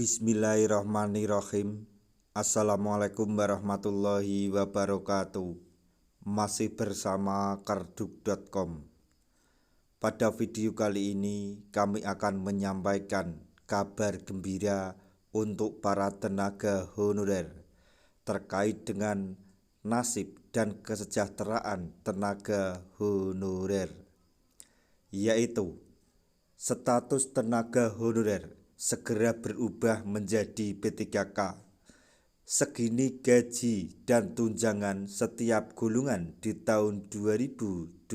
Bismillahirrahmanirrahim. Assalamualaikum warahmatullahi wabarakatuh. Masih bersama karduk.com. Pada video kali ini kami akan menyampaikan kabar gembira untuk para tenaga honorer terkait dengan nasib dan kesejahteraan tenaga honorer, yaitu status tenaga honorer segera berubah menjadi P3K. Segini gaji dan tunjangan setiap golongan di tahun 2024.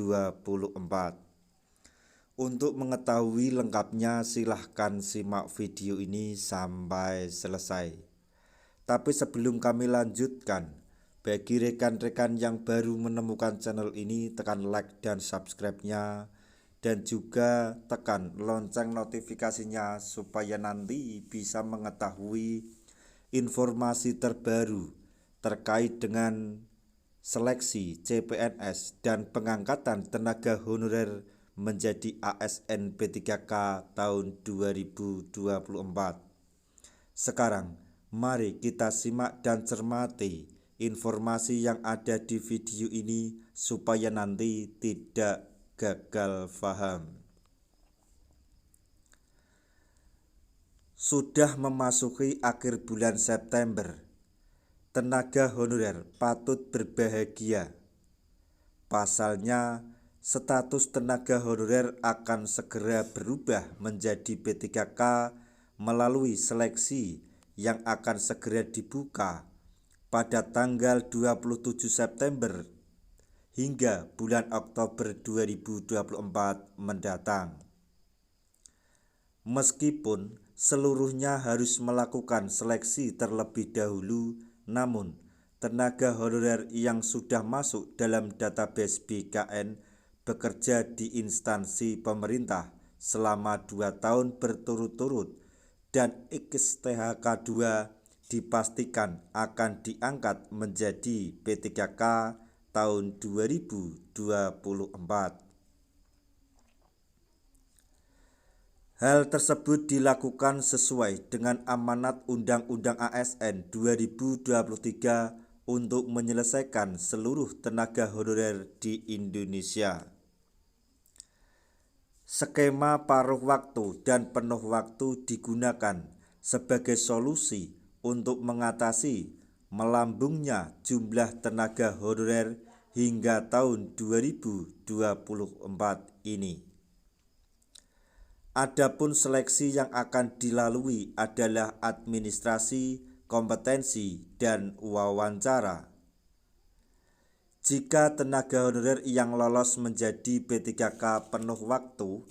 Untuk mengetahui lengkapnya silahkan simak video ini sampai selesai. Tapi sebelum kami lanjutkan, bagi rekan-rekan yang baru menemukan channel ini, tekan like dan subscribe-nya, dan juga tekan lonceng notifikasinya supaya nanti bisa mengetahui informasi terbaru terkait dengan seleksi CPNS dan pengangkatan tenaga honorer menjadi ASN P3K tahun 2024. Sekarang mari kita simak dan cermati informasi yang ada di video ini supaya nanti tidak gagal paham. Sudah memasuki akhir bulan September, tenaga honorer patut berbahagia. Pasalnya, status tenaga honorer akan segera berubah menjadi P3K melalui seleksi yang akan segera dibuka pada tanggal 27 September hingga bulan Oktober 2024 mendatang. Meskipun seluruhnya harus melakukan seleksi terlebih dahulu, namun tenaga honorer yang sudah masuk dalam database BKN bekerja di instansi pemerintah selama 2 tahun berturut-turut dan XTHK 2 dipastikan akan diangkat menjadi P3K tahun 2024. Hal tersebut dilakukan sesuai dengan amanat Undang-Undang ASN 2023 untuk menyelesaikan seluruh tenaga honorer di Indonesia. Skema paruh waktu dan penuh waktu digunakan sebagai solusi untuk mengatasi melambungnya jumlah tenaga honorer hingga tahun 2024 ini. Adapun seleksi yang akan dilalui adalah administrasi, kompetensi, dan wawancara. Jika tenaga honorer yang lolos menjadi P3K penuh waktu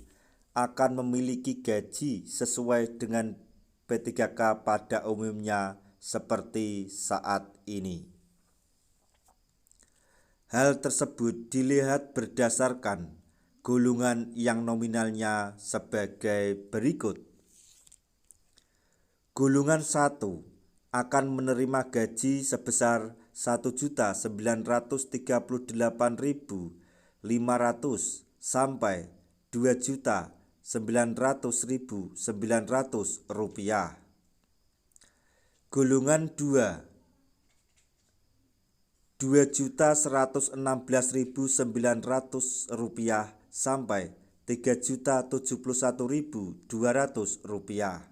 akan memiliki gaji sesuai dengan P3K pada umumnya seperti saat ini. Hal tersebut dilihat berdasarkan golongan yang nominalnya sebagai berikut. Golongan 1 akan menerima gaji sebesar 1.938.500 sampai 2.900.900 rupiah. Golongan 2 2.116.900 rupiah sampai 3.071.200 rupiah.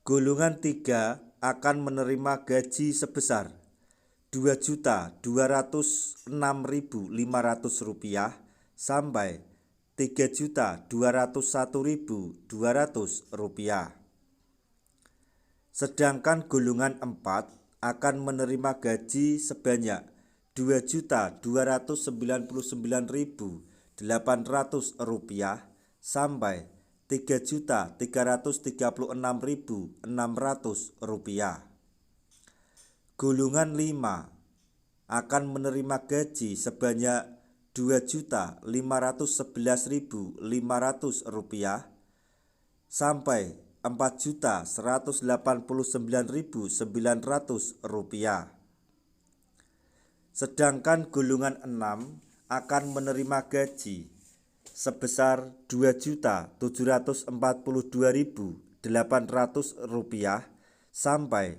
Golongan 3 akan menerima gaji sebesar 2.206.500 rupiah sampai 3.201.200 rupiah. Sedangkan golongan 4 akan menerima gaji sebanyak 2.299.800 rupiah sampai 3.336.600 rupiah. Golongan 5 akan menerima gaji sebanyak 2.511.500 rupiah sampai 4.189.900 rupiah. Sedangkan golongan 6 akan menerima gaji sebesar 2.742.800 Rp4.800.000 sampai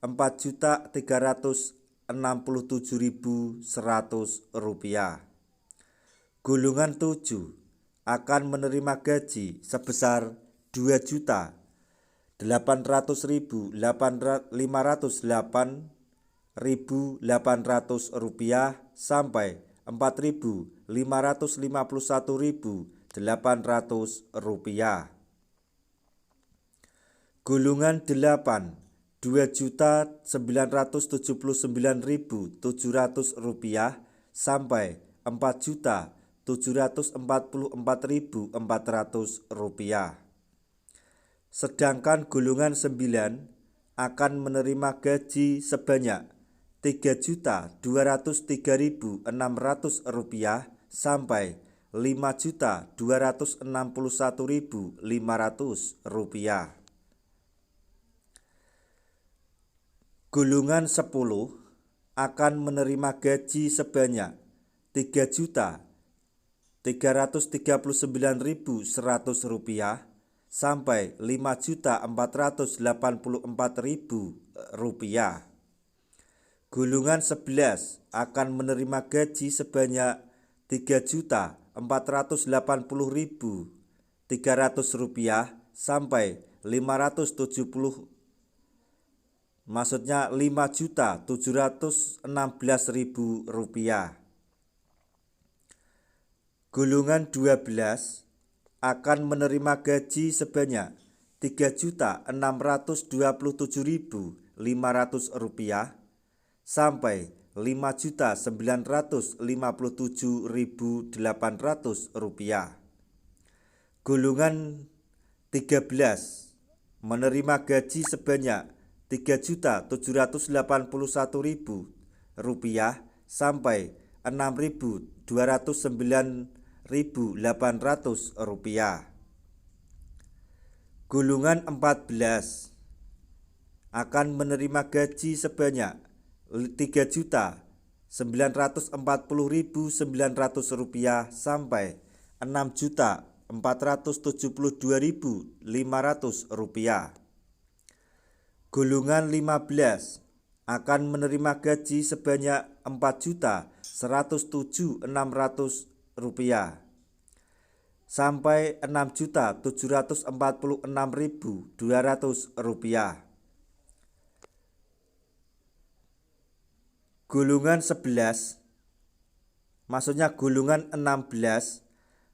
Rp4.367.100. Golongan 7 akan menerima gaji sebesar Rp2.800.508.800 sampai Rp4.551.800. Golongan 8 Rp2.979.700 sampai Rp4.744.400. Sedangkan golongan 9 akan menerima gaji sebanyak Rp3.203.600 sampai Rp5.261.500. Golongan 10 akan menerima gaji sebanyak Rp3.339.100 sampai Rp5.484.000. Golongan 11 akan menerima gaji sebanyak Rp3.480.300 sampai Rp5.716.000. Golongan 12 akan menerima gaji sebanyak Rp3.627.500 sampai Rp5.957.800. Golongan 13 menerima gaji sebanyak Rp3.781.000 sampai Rp6.209.800. Golongan 14 akan menerima gaji sebanyak Rp3.940.900 sampai Rp6.472.500. Golongan 15 akan menerima gaji sebanyak Rp4.107.600 sampai Rp6.746.200. Golongan 11, maksudnya golongan 16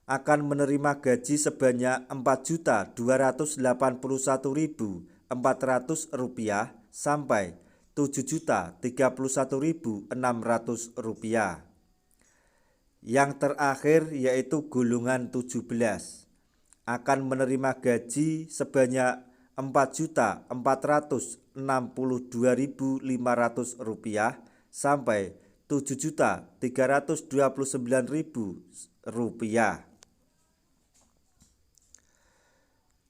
akan menerima gaji sebanyak Rp4.281.400 sampai Rp7.031.600. Yang terakhir yaitu golongan 17 akan menerima gaji sebanyak Rp4.462.500 sampai Rp7.329.000.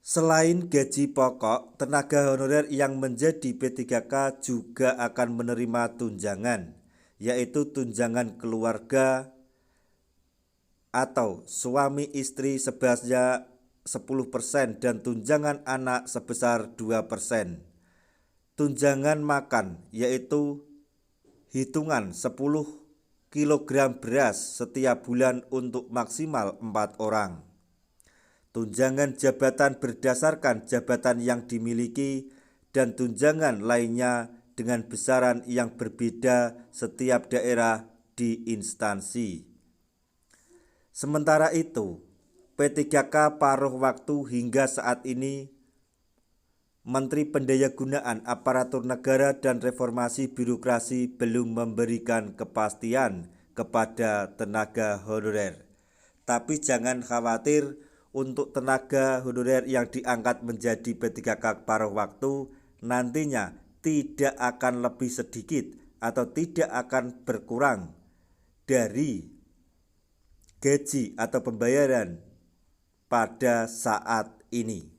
Selain gaji pokok, tenaga honorer yang menjadi P3K juga akan menerima tunjangan, yaitu tunjangan keluarga atau suami istri sebesar 10% dan tunjangan anak sebesar 2%. Tunjangan makan yaitu hitungan 10 kg beras setiap bulan untuk maksimal 4 orang. Tunjangan jabatan berdasarkan jabatan yang dimiliki dan tunjangan lainnya dengan besaran yang berbeda setiap daerah di instansi. Sementara itu, P3K paruh waktu hingga saat ini Menteri Pendayagunaan Aparatur Negara dan Reformasi Birokrasi belum memberikan kepastian kepada tenaga honorer. Tapi jangan khawatir, untuk tenaga honorer yang diangkat menjadi P3K paruh waktu nantinya tidak akan lebih sedikit atau tidak akan berkurang dari gaji atau pembayaran pada saat ini.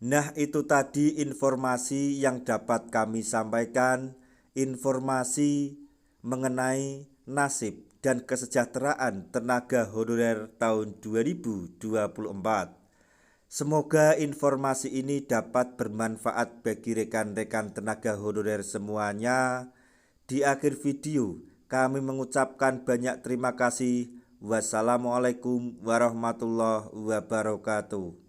Nah, itu tadi informasi yang dapat kami sampaikan, informasi mengenai nasib dan kesejahteraan tenaga honorer tahun 2024. Semoga informasi ini dapat bermanfaat bagi rekan-rekan tenaga honorer semuanya. Di akhir video, kami mengucapkan banyak terima kasih. Wassalamualaikum warahmatullahi wabarakatuh.